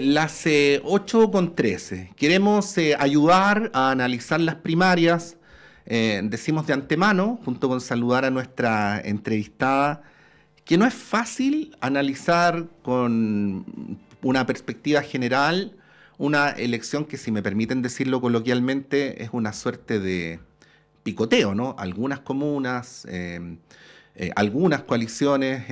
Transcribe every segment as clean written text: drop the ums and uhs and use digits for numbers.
Las 8:13. Queremos ayudar a analizar las primarias. Decimos de antemano, junto con saludar a nuestra entrevistada, que no es fácil analizar con una perspectiva general una elección que, si me permiten decirlo coloquialmente, es una suerte de picoteo, ¿no? Algunas comunas, algunas coaliciones,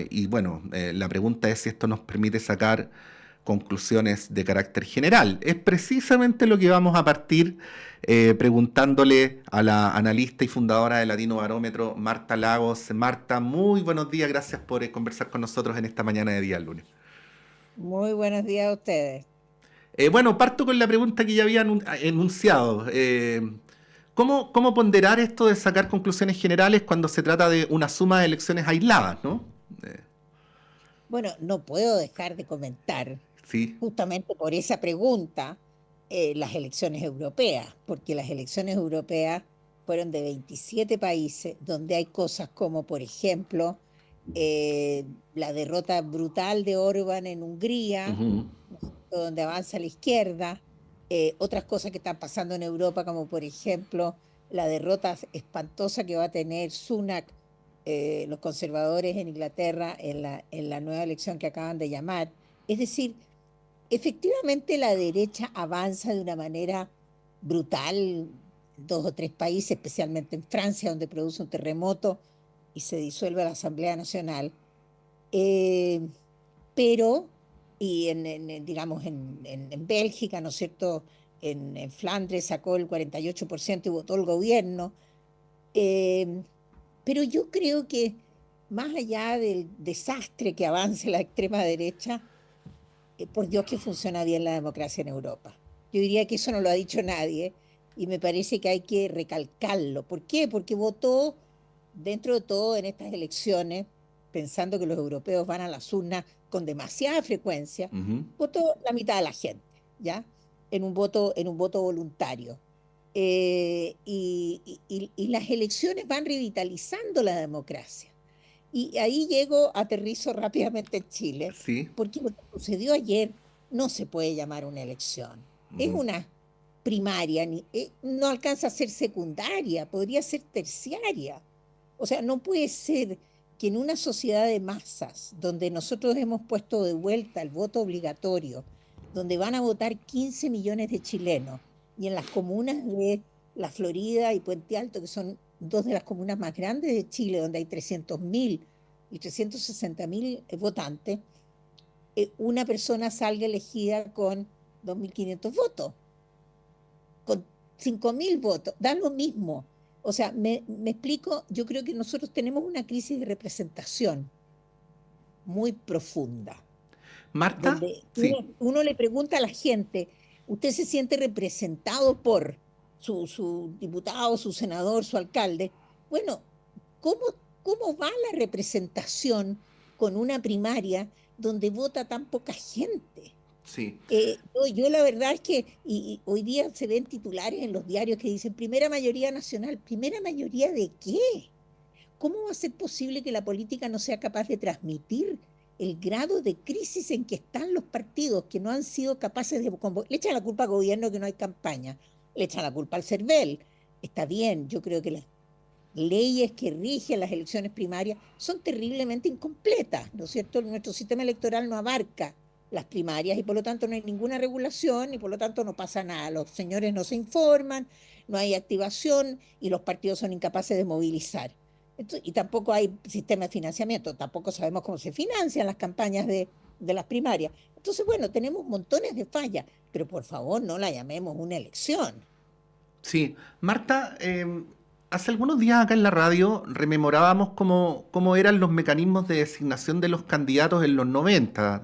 y bueno, la pregunta es si esto nos permite sacar conclusiones de carácter general. Es precisamente lo que vamos a partir preguntándole a la analista y fundadora de Latino Barómetro, Marta Lagos. Marta, muy buenos días, gracias por conversar con nosotros en esta mañana de día lunes. Muy buenos días a ustedes. Bueno, parto con la pregunta que ya había enunciado. ¿Cómo ponderar esto de sacar conclusiones generales cuando se trata de una suma de elecciones aisladas, ¿no? Eh, Bueno, no puedo dejar de comentar, sí. justamente por esa pregunta, las elecciones europeas, porque las elecciones europeas fueron de 27 países, donde hay cosas como, por ejemplo, la derrota brutal de Orbán en Hungría, Ujú. donde avanza la izquierda, otras cosas que están pasando en Europa, como por ejemplo la derrota espantosa que va a tener Sunak, los conservadores en Inglaterra en la nueva elección que acaban de llamar. Es decir, efectivamente la derecha avanza de una manera brutal en dos o tres países, especialmente en Francia, donde produce un terremoto y se disuelve la Asamblea Nacional. Eh, pero, y digamos, en Bélgica, ¿no es cierto? En Flandes sacó el 48% y votó el gobierno. Eh, pero yo creo que más allá del desastre que avance la extrema derecha, por Dios que funciona bien la democracia en Europa. Yo diría que eso no lo ha dicho nadie y me parece que hay que recalcarlo. ¿Por qué? Porque votó dentro de todo en estas elecciones, pensando que los europeos van a las urnas con demasiada frecuencia, Ujú. votó la mitad de la gente, ¿ya? En un voto voluntario. Y las elecciones van revitalizando la democracia. Y ahí llego, aterrizo rápidamente en Chile, Sí. porque lo que sucedió ayer no se puede llamar una elección. Es Ujú. una primaria, no alcanza a ser secundaria, podría ser terciaria. O sea, no puede ser que en una sociedad de masas, donde nosotros hemos puesto de vuelta el voto obligatorio, donde van a votar 15 millones de chilenos, y en las comunas de La Florida y Puente Alto, que son dos de las comunas más grandes de Chile, donde hay 300.000 y 360.000 votantes, una persona salga elegida con 2.500 votos, con 5.000 votos, da lo mismo. O sea, me explico, yo creo que nosotros tenemos una crisis de representación muy profunda, Marta, donde sí. uno le pregunta a la gente, ¿usted se siente representado por su diputado, su senador, su alcalde? Bueno, ¿cómo, cómo va la representación con una primaria donde vota tan poca gente? Sí. Yo la verdad es que y hoy día se ven titulares en los diarios que dicen primera mayoría nacional. ¿Primera mayoría de qué? ¿Cómo va a ser posible que la política no sea capaz de transmitir el grado de crisis en que están los partidos que no han sido capaces de... Le echan la culpa al gobierno que no hay campaña, le echan la culpa al CERVEL. Está bien, yo creo que las leyes que rigen las elecciones primarias son terriblemente incompletas, ¿no es cierto? Nuestro sistema electoral no abarca las primarias y por lo tanto no hay ninguna regulación y por lo tanto no pasa nada. Los señores no se informan, no hay activación y los partidos son incapaces de movilizar. Y tampoco hay sistema de financiamiento, tampoco sabemos cómo se financian las campañas de las primarias. Entonces, bueno, tenemos montones de fallas, pero por favor no la llamemos una elección. Sí, Marta, hace algunos días acá en la radio rememorábamos cómo eran los mecanismos de designación de los candidatos en los 90.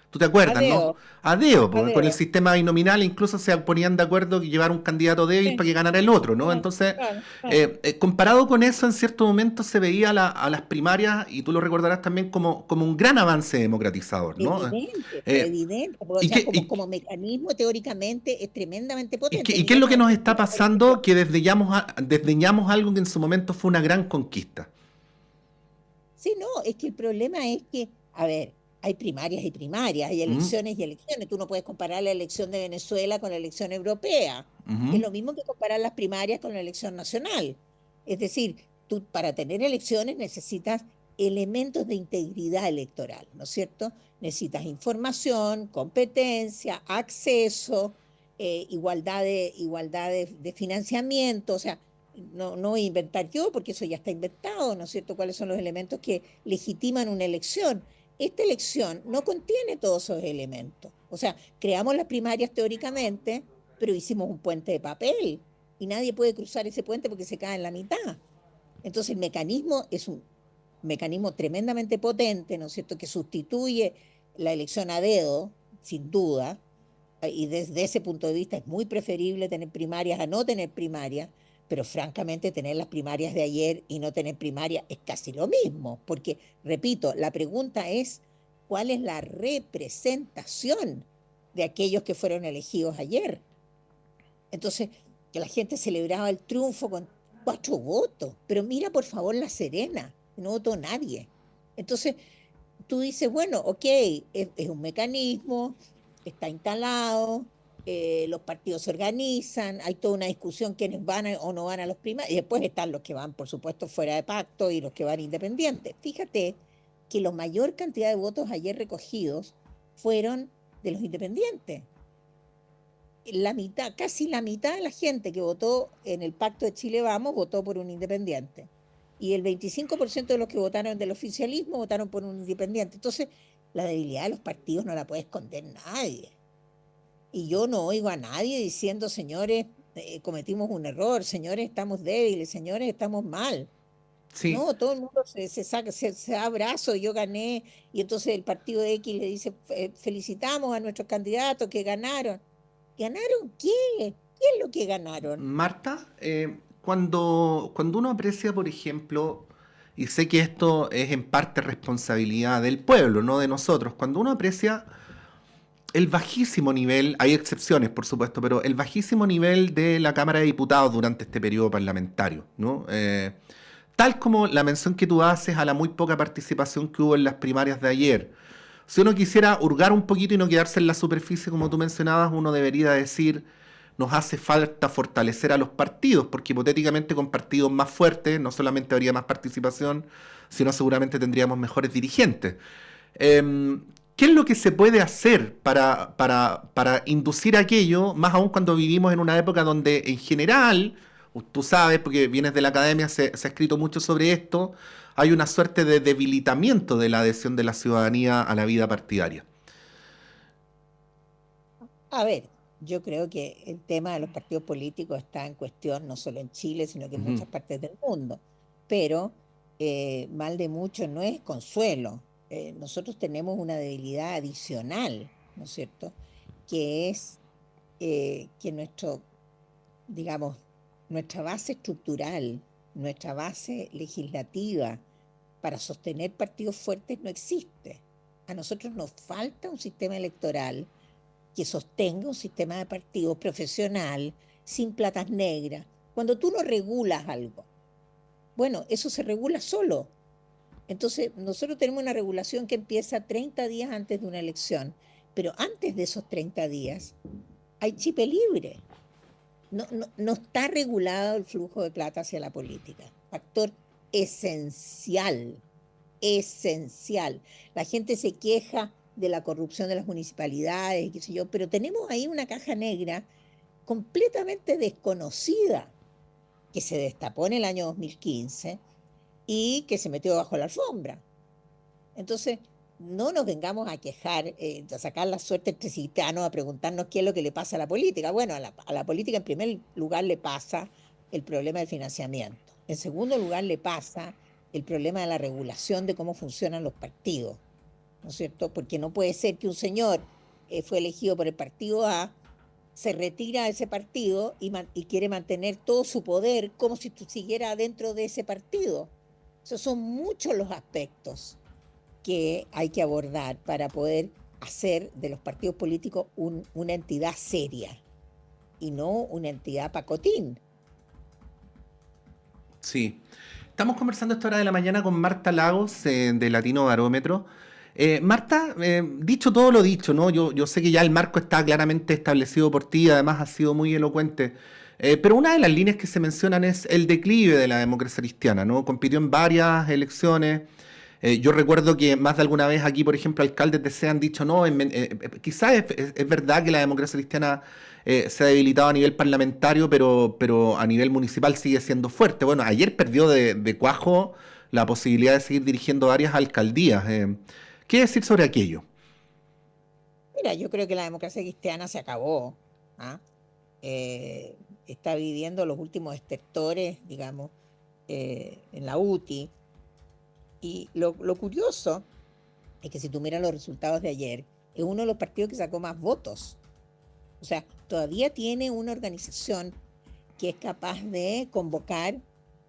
¿Tú te acuerdas, no? Adeo, A dedo, porque con el adeo. sistema binominal incluso se ponían de acuerdo que llevar un candidato débil para Sí, que ganara el otro, ¿no? claro, Entonces, claro, claro. comparado con eso, en cierto momento se veía a las primarias, y tú lo recordarás también, como un gran avance democratizador, ¿no? Evidente, Eh, evidente. O ¿y sea, qué, y, como mecanismo teóricamente es tremendamente potente. y qué es lo que Digamos, nos está una elección. pasando? Que desdeñamos algo que en su momento fue una gran conquista. Sí, no, es que el problema es que, a ver, hay primarias y primarias, hay ¿Mm? elecciones y elecciones. Tú no puedes comparar la elección de Venezuela con la elección europea. Es Ujú. lo mismo que comparar las primarias con la elección nacional. Es decir, tú para tener elecciones necesitas elementos de integridad electoral, ¿no es cierto? Necesitas información, competencia, acceso, igualdad de financiamiento, o sea, no voy a inventar yo porque eso ya está inventado, ¿no es cierto? ¿Cuáles son los elementos que legitiman una elección? Esta elección no contiene todos esos elementos. O sea, creamos las primarias teóricamente, pero hicimos un puente de papel y nadie puede cruzar ese puente porque se cae en la mitad. Entonces el mecanismo es un mecanismo tremendamente potente, ¿no es cierto?, que sustituye la elección a dedo, sin duda, y desde ese punto de vista es muy preferible tener primarias a no tener primarias, pero francamente tener las primarias de ayer y no tener primarias es casi lo mismo, porque, repito, la pregunta es, ¿cuál es la representación de aquellos que fueron elegidos ayer? Entonces, que la gente celebraba el triunfo con 4 votos, pero mira por favor La Serena, no votó nadie. Entonces, tú dices, bueno, ok, es un mecanismo, está instalado, los partidos se organizan, hay toda una discusión quiénes o no van a los primarios, y después están los que van, por supuesto, fuera de pacto y los que van independientes. Fíjate que la mayor cantidad de votos ayer recogidos fueron de los independientes. La mitad, casi la mitad de la gente que votó en el Pacto de Chile Vamos votó por un independiente. Y el 25% de los que votaron del oficialismo votaron por un independiente. Entonces, la debilidad de los partidos no la puede esconder nadie. Y yo no oigo a nadie diciendo, señores, cometimos un error, señores, estamos débiles, señores, estamos mal. Sí. No, todo el mundo se da abrazo, yo gané, y entonces el partido de X le dice, felicitamos a nuestros candidatos que ganaron. ¿Ganaron qué? ¿Qué es lo que ganaron? Marta, cuando uno aprecia, por ejemplo, y sé que esto es en parte responsabilidad del pueblo, no de nosotros, cuando uno aprecia el bajísimo nivel, hay excepciones por supuesto, pero el bajísimo nivel de la Cámara de Diputados durante este periodo parlamentario, ¿no? Tal como la mención que tú haces a la muy poca participación que hubo en las primarias de ayer. Si uno quisiera hurgar un poquito y no quedarse en la superficie, como tú mencionabas, uno debería decir, nos hace falta fortalecer a los partidos, porque hipotéticamente con partidos más fuertes no solamente habría más participación, sino seguramente tendríamos mejores dirigentes. Eh, ¿Qué es lo que se puede hacer para inducir aquello, más aún cuando vivimos en una época donde en general, tú sabes, porque vienes de la academia, se ha escrito mucho sobre esto, hay una suerte de debilitamiento de la adhesión de la ciudadanía a la vida partidaria? A ver, yo creo que el tema de los partidos políticos está en cuestión no solo en Chile, sino que en Ujú. muchas partes del mundo. Pero mal de mucho no es consuelo. Nosotros tenemos una debilidad adicional, ¿no es cierto? Que es que digamos, nuestra base estructural, nuestra base legislativa para sostener partidos fuertes no existe. A nosotros nos falta un sistema electoral que sostenga un sistema de partidos profesional, sin platas negras. Cuando tú no regulas algo, bueno, eso se regula solo. Entonces, nosotros tenemos una regulación que empieza 30 días antes de una elección, pero antes de esos 30 días hay chipe libre. No está regulado el flujo de plata hacia la política. Factor esencial, esencial. La gente se queja de la corrupción de las municipalidades, y qué sé yo, pero tenemos ahí una caja negra completamente desconocida que se destapó en el año 2015 y que se metió bajo la alfombra. Entonces, no nos vengamos a quejar, a sacar la suerte entre gitanos, a preguntarnos qué es lo que le pasa a la política. Bueno, a la política en primer lugar le pasa el problema del financiamiento. En segundo lugar le pasa el problema de la regulación de cómo funcionan los partidos, ¿no es cierto? Porque no puede ser que un señor fue elegido por el partido A, se retira de ese partido y quiere mantener todo su poder como si siguiera dentro de ese partido. Esos son muchos los aspectos que hay que abordar para poder hacer de los partidos políticos una entidad seria y no una entidad pacotín. Sí. Estamos conversando a esta hora de la mañana con Marta Lagos de Latino Barómetro. Marta, dicho todo lo dicho, ¿no? Yo sé que ya el marco está claramente establecido por ti, además has sido muy elocuente. Pero una de las líneas que se mencionan es el declive de la democracia cristiana, ¿no? Compitió en varias elecciones. Yo recuerdo que más de alguna vez aquí, por ejemplo, alcaldes de C han dicho, no, quizás es verdad que la democracia cristiana se ha debilitado a nivel parlamentario, pero a nivel municipal sigue siendo fuerte. Bueno, ayer perdió de cuajo la posibilidad de seguir dirigiendo varias alcaldías. ¿Qué decir sobre aquello? Mira, yo creo que la democracia cristiana se acabó. ¿Ah? eh, Está viviendo los últimos estertores, digamos, en la UTI. Y lo curioso es que si tú miras los resultados de ayer, es uno de los partidos que sacó más votos. O sea, todavía tiene una organización que es capaz de convocar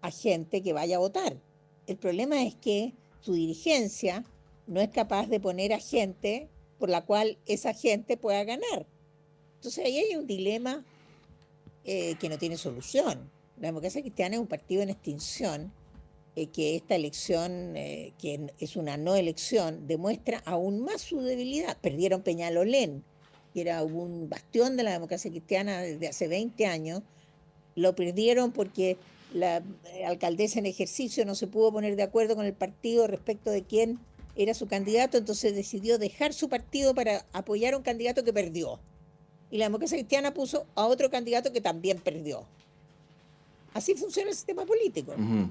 a gente que vaya a votar. El problema es que su dirigencia no es capaz de poner a gente por la cual esa gente pueda ganar. Entonces ahí hay un dilema que no tiene solución. La democracia cristiana es un partido en extinción, que esta elección, que es una no elección, demuestra aún más su debilidad. Perdieron Peñalolén, que era un bastión de la democracia cristiana desde hace 20 años, lo perdieron porque la alcaldesa en ejercicio no se pudo poner de acuerdo con el partido respecto de quién era su candidato, entonces decidió dejar su partido para apoyar a un candidato que perdió. Y la democracia cristiana puso a otro candidato que también perdió. Así funciona el sistema político. Ujú.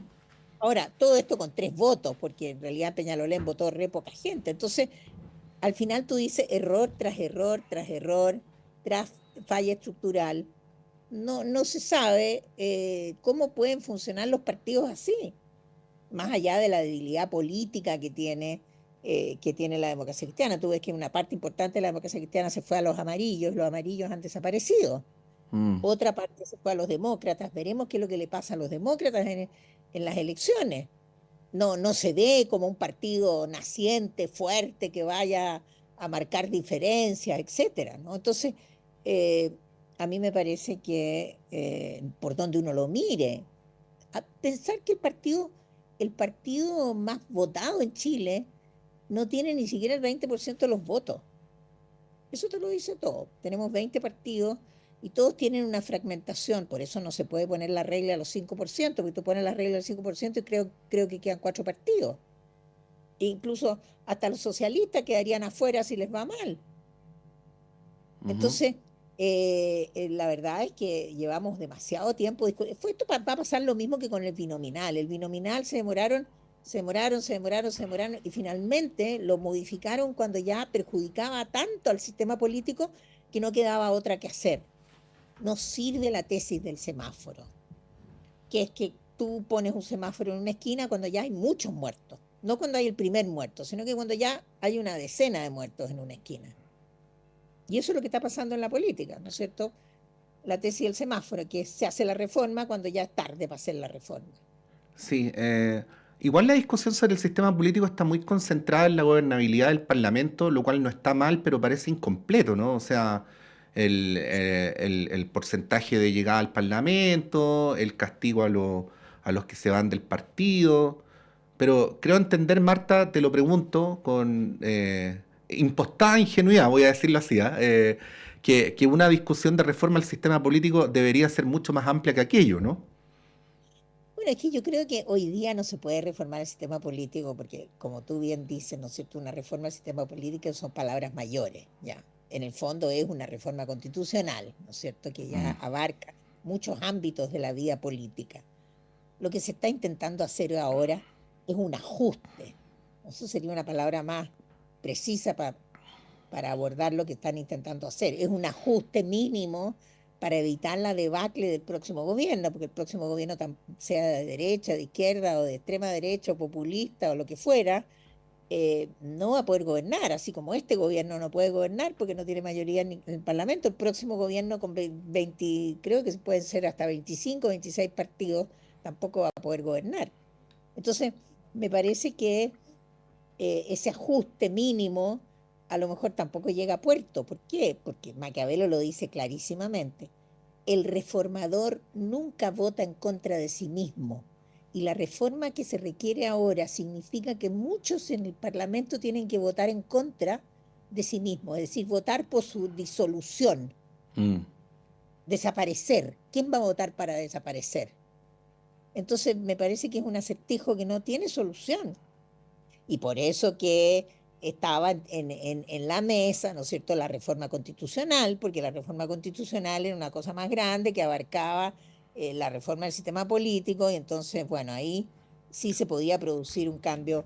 Ahora, todo esto con 3 votos, porque en realidad Peñalolén votó re poca gente. Entonces, al final tú dices error tras error, tras error, tras falla estructural. No se sabe cómo pueden funcionar los partidos así, más allá de la debilidad política que tiene la democracia cristiana. Tú ves que una parte importante de la democracia cristiana se fue a los amarillos han desaparecido. Mm. Otra parte se fue a los demócratas. Veremos qué es lo que le pasa a los demócratas en las elecciones. No se ve como un partido naciente, fuerte, que vaya a marcar diferencias, etcétera, ¿no? Entonces, eh, a mí me parece que por donde uno lo mire, a pensar que el partido más votado en Chile no tiene ni siquiera el 20% de los votos. Eso te lo dice todo. Tenemos 20 partidos y todos tienen una fragmentación, por eso no se puede poner la regla a los 5%, porque tú pones la regla al 5% y creo que quedan 4 partidos. E incluso hasta los socialistas quedarían afuera si les va mal. Ujú. Entonces, la verdad es que llevamos demasiado tiempo. Esto va a pasar lo mismo que con el binominal. El binominal se demoraron y finalmente lo modificaron cuando ya perjudicaba tanto al sistema político que no quedaba otra que hacer. No sirve la tesis del semáforo, que es que tú pones un semáforo en una esquina cuando ya hay muchos muertos. No cuando hay el primer muerto, sino que cuando ya hay una decena de muertos en una esquina. Y eso es lo que está pasando en la política, ¿no es cierto? La tesis del semáforo, que se hace la reforma cuando ya es tarde para hacer la reforma. Sí, igual la discusión sobre el sistema político está muy concentrada en la gobernabilidad del Parlamento, lo cual no está mal, pero parece incompleto, ¿no? O sea, el porcentaje de llegada al Parlamento, el castigo a los que se van del partido. Pero creo entender, Marta, te lo pregunto con impostada ingenuidad, voy a decirlo así, ¿ah? Que una discusión de reforma al sistema político debería ser mucho más amplia que aquello, ¿no? Bueno, es que yo creo que hoy día no se puede reformar el sistema político porque, como tú bien dices, ¿no es cierto? Una reforma al sistema político son palabras mayores, ¿ya? En el fondo es una reforma constitucional, ¿no es cierto? Que ya Mm. abarca muchos ámbitos de la vida política. Lo que se está intentando hacer ahora es un ajuste. Eso sería una palabra más precisa para abordar lo que están intentando hacer. Es un ajuste mínimo para evitar la debacle del próximo gobierno, porque el próximo gobierno, sea de derecha, de izquierda o de extrema derecha o populista o lo que fuera, no va a poder gobernar, así como este gobierno no puede gobernar porque no tiene mayoría en el Parlamento. El próximo gobierno con 20, creo que pueden ser hasta 25, 26 partidos, tampoco va a poder gobernar. Entonces, me parece que ese ajuste mínimo a lo mejor tampoco llega a puerto. ¿Por qué? Porque Maquiavelo lo dice clarísimamente. El reformador nunca vota en contra de sí mismo. y la reforma que se requiere ahora significa que muchos en el Parlamento tienen que votar en contra de sí mismos, es decir, votar por su disolución, desaparecer. ¿Quién va a votar para desaparecer? Entonces me parece que es un acertijo que no tiene solución. Y por eso que estaba en la mesa, ¿no es cierto?, la reforma constitucional, porque la reforma constitucional era una cosa más grande que abarcaba la reforma del sistema político, y entonces, bueno, ahí sí se podía producir un cambio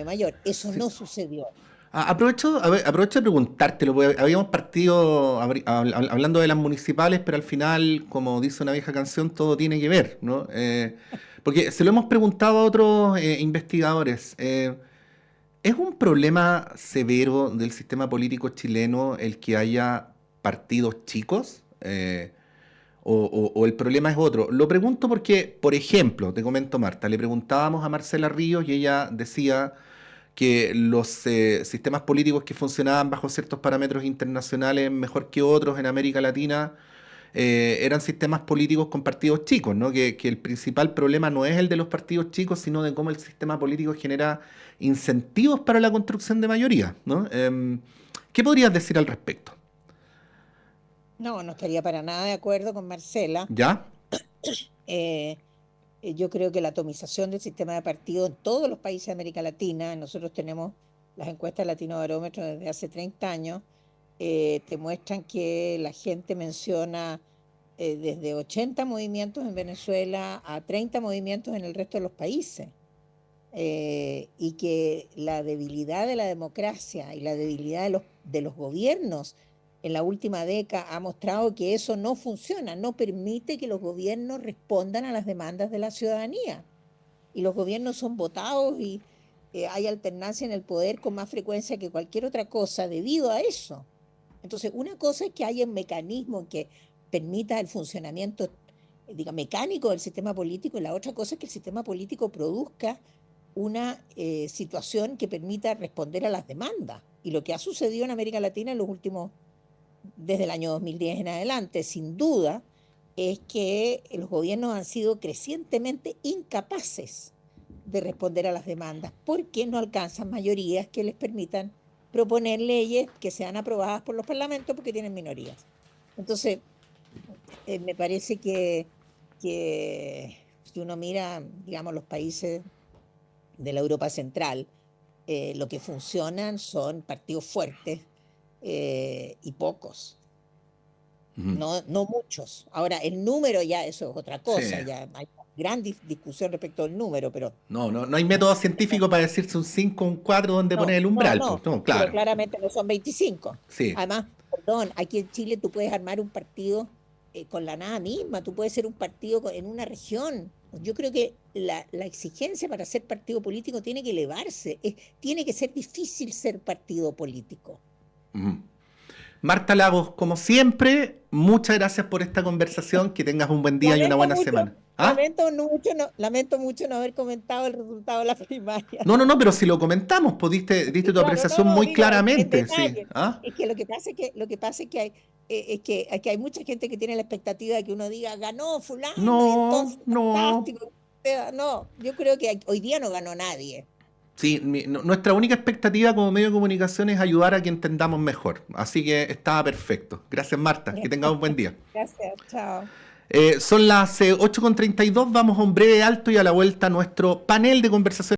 mayor. Eso Sí. no sucedió. Aprovecho de preguntártelo, porque habíamos partido hablando de las municipales, pero al final, como dice una vieja canción, todo tiene que ver, ¿no? Porque se lo hemos preguntado a otros investigadores. ¿Es un problema severo del sistema político chileno el que haya partidos chicos? ¿O el problema es otro? Lo pregunto porque, por ejemplo, te comento, Marta, le preguntábamos a Marcela Ríos y ella decía que los sistemas políticos que funcionaban bajo ciertos parámetros internacionales mejor que otros en América Latina eran sistemas políticos con partidos chicos, ¿no? Que el principal problema no es el de los partidos chicos, sino de cómo el sistema político genera incentivos para la construcción de mayoría, ¿no? ¿Qué podrías decir al respecto? No, no estaría para nada de acuerdo con Marcela. ¿Ya? Eh, yo creo que la atomización del sistema de partidos en todos los países de América Latina, nosotros tenemos las encuestas Latinobarómetro desde hace 30 años, te muestran que la gente menciona desde 80 movimientos en Venezuela a 30 movimientos en el resto de los países. Y que la debilidad de la democracia y la debilidad de los gobiernos en la última década ha mostrado que eso no funciona, no permite que los gobiernos respondan a las demandas de la ciudadanía. Y los gobiernos son votados y hay alternancia en el poder con más frecuencia que cualquier otra cosa debido a eso. Entonces, una cosa es que haya un mecanismo que permita el funcionamiento, mecánico del sistema político, y la otra cosa es que el sistema político produzca una situación que permita responder a las demandas. Y lo que ha sucedido en América Latina en los últimos, desde el año 2010 en adelante, sin duda, es que los gobiernos han sido crecientemente incapaces de responder a las demandas porque no alcanzan mayorías que les permitan proponer leyes que sean aprobadas por los parlamentos porque tienen minorías. Entonces, me parece que si uno mira, digamos, los países de la Europa Central, lo que funcionan son partidos fuertes y pocos, no muchos. Ahora, el número ya eso es otra Sí. cosa, ya hay gran discusión respecto al número, pero No hay método científico para decirse un 5 o un 4 donde poner el umbral, pues, no, pero claro. claramente no son 25. Sí. Además, perdón, aquí en Chile tú puedes armar un partido con la nada misma, tú puedes ser un partido en una región. Yo creo que la exigencia para ser partido político tiene que elevarse, tiene que ser difícil ser partido político. Marta Lagos, como siempre, muchas gracias por esta conversación, que tengas un buen día y una buena semana. ¿Ah? Lamento mucho no haber comentado el resultado de la primaria. No, pero si lo comentamos, pues diste tu Claro, apreciación muy claramente. Sí. ¿Ah? Es que lo que pasa es que hay, hay mucha gente que tiene la expectativa de que uno diga ganó fulano y entonces fantástico. No, yo creo que hoy día no ganó nadie. Sí, nuestra única expectativa como medio de comunicación es ayudar a que entendamos mejor. Así que estaba perfecto. Gracias, Marta. Que tengas un buen día. Gracias, chao. Son las 8:32. Vamos a un breve alto y a la vuelta a nuestro panel de conversación.